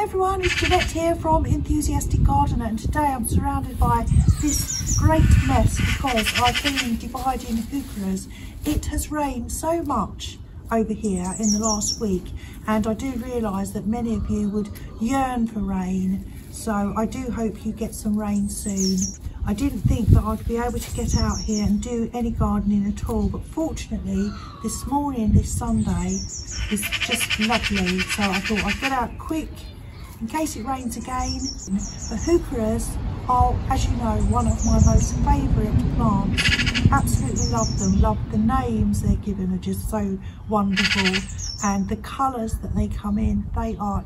everyone, it's Janette here from Enthusiastic Gardener, and today I'm surrounded by this great mess because I've been dividing heucheras. It has rained so much over here in the last week, and I do realise that many of you would yearn for rain, so I do hope you get some rain soon. I didn't think that I'd be able to get out here and do any gardening at all, but fortunately this morning, this Sunday, is just lovely, so I thought I'd get out quick in case it rains again. The heucheras are, as you know, one of my most favourite plants. Absolutely love them, love the names they're given, are just so wonderful, and the colours that they come in, they are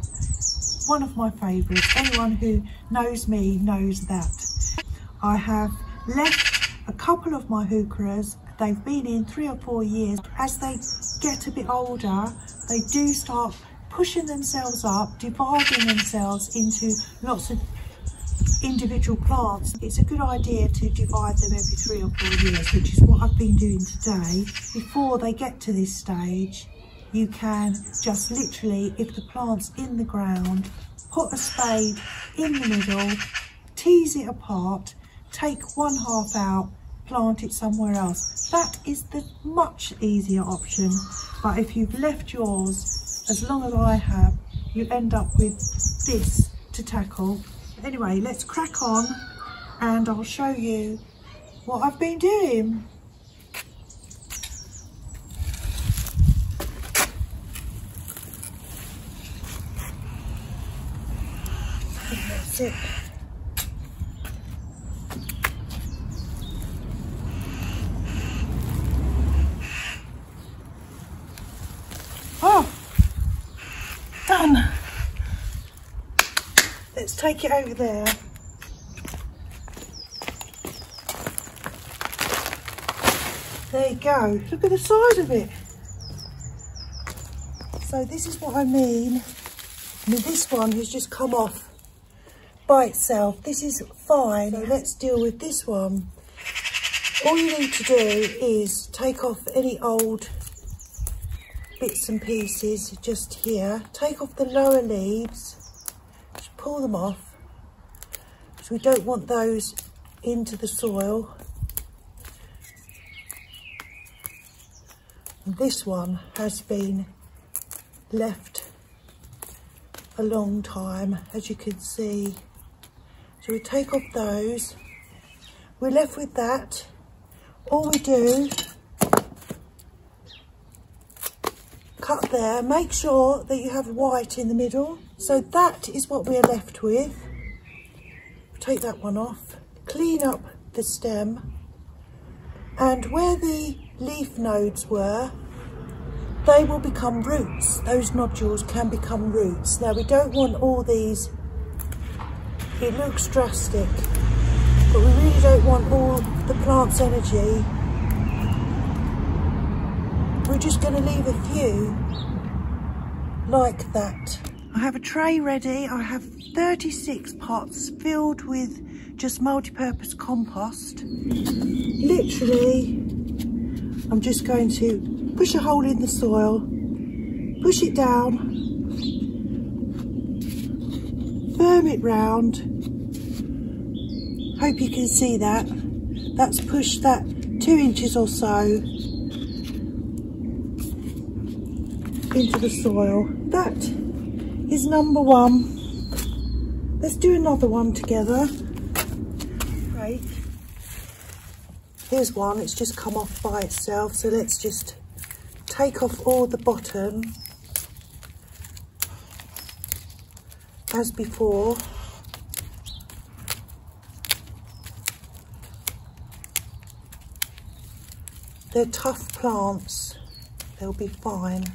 one of my favourites. Anyone who knows me knows that. I have left a couple of my heucheras. They've been in 3 or 4 years. As they get a bit older, they do start pushing themselves up, dividing themselves into lots of individual plants. It's a good idea to divide them every 3 or 4 years, which is what I've been doing today. Before they get to this stage, you can just literally, if the plant's in the ground, put a spade in the middle, tease it apart, take one half out, plant it somewhere else. That is the much easier option, but if you've left yours as long as I have, you end up with this to tackle. Anyway, let's crack on and I'll show you what I've been doing. I think that's it. Oh, done. Let's take it over there. There you go. Look at the size of it. So this is what I mean. This one has just come off by itself. This is fine. So let's deal with this one. All you need to do is take off any old bits and pieces just here. Take off the lower leaves. Just pull them off, because we don't want those into the soil. And this one has been left a long time, as you can see. So we take off those. We're left with that. All we do, cut there, make sure that you have white in the middle. So that is what we're left with. Take that one off, clean up the stem, and where the leaf nodes were, they will become roots. Those nodules can become roots. Now we don't want all these, it looks drastic, but we really don't want all the plant's energy. We're just going to leave a few like that. I have a tray ready. I have 36 pots filled with just multi-purpose compost. Literally, I'm just going to push a hole in the soil, push it down, firm it round. Hope you can see that. That's pushed that 2 inches or so into the soil. That is number one. Let's do another one together. Right. Here's one, it's just come off by itself, so let's just take off all the bottom as before. They're tough plants, they'll be fine.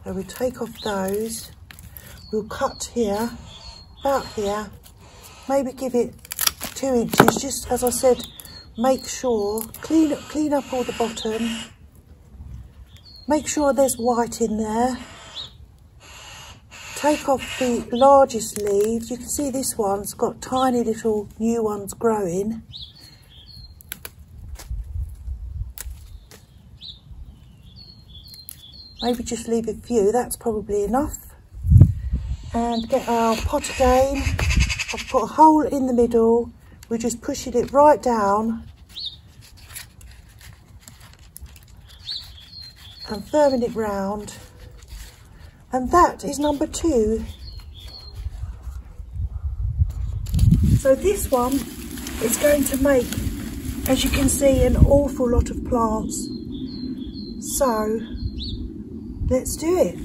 So we'll take off those, we'll cut here, about here, maybe give it 2 inches, just as I said, make sure, clean up all the bottom, make sure there's white in there, take off the largest leaves. You can see this one's got tiny little new ones growing. Maybe just leave a few, that's probably enough. And get our pot again. I've put a hole in the middle. We're just pushing it right down and firming it round. And that is number 2. So this one is going to make, as you can see, an awful lot of plants. So let's do it.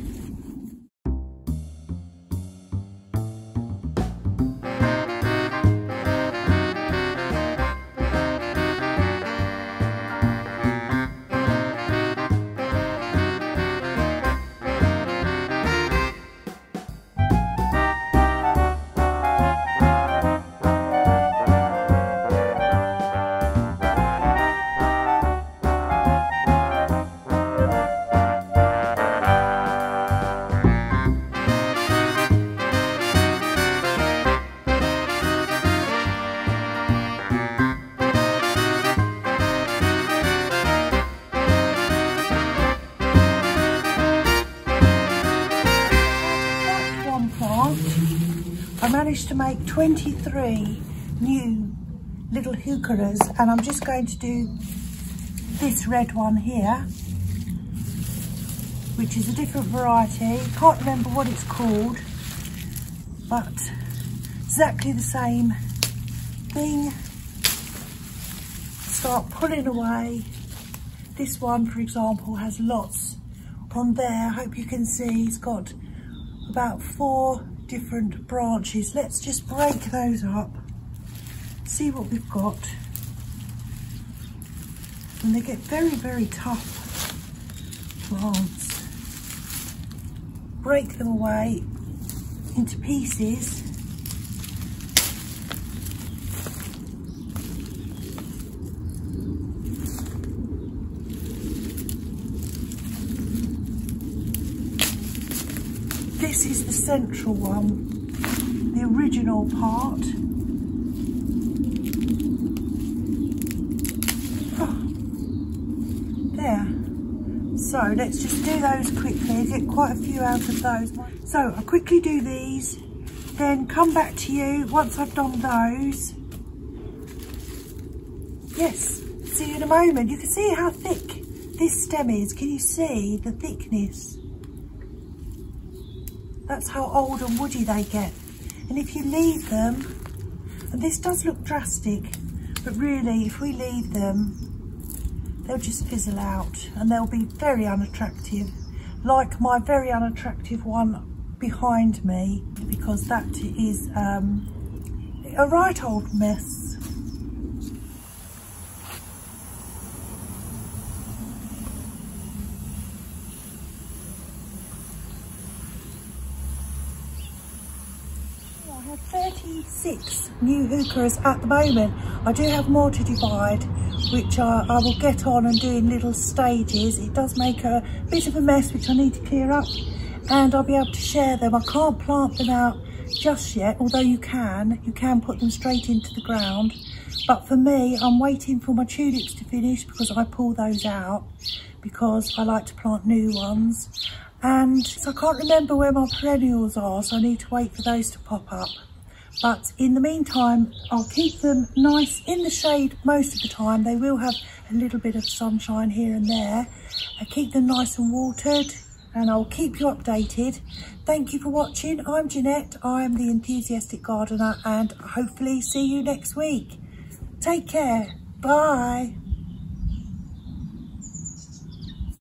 I managed to make 23 new little Heucheras, and I'm just going to do this red one here, which is a different variety. Can't remember what it's called, but exactly the same thing. Start pulling away. This one, for example, has lots on there. Hope you can see it's got about 4 different branches. Let's just break those up, see what we've got. And they get very, very tough plants. Break them away into pieces. This is the central one, the original part. Oh, there. So let's just do those quickly, get quite a few out of those. So I'll quickly do these, then come back to you once I've done those. Yes, see you in a moment. You can see how thick this stem is. Can you see the thickness? That's how old and woody they get. And if you leave them, and this does look drastic, but really if we leave them, they'll just fizzle out and they'll be very unattractive, like my very unattractive one behind me, because that is a right old mess. I have 36 new Heucheras at the moment. I do have more to divide, which I will get on and do in little stages. It does make a bit of a mess, which I need to clear up, and I'll be able to share them. I can't plant them out just yet, although you can put them straight into the ground. But for me, I'm waiting for my tulips to finish, because I pull those out because I like to plant new ones. And so I can't remember where my perennials are, so I need to wait for those to pop up. But in the meantime, I'll keep them nice in the shade most of the time. They will have a little bit of sunshine here and there. I keep them nice and watered, and I'll keep you updated. Thank you for watching. I'm Janette. I'm the Enthusiastic Gardener, and hopefully see you next week. Take care. Bye.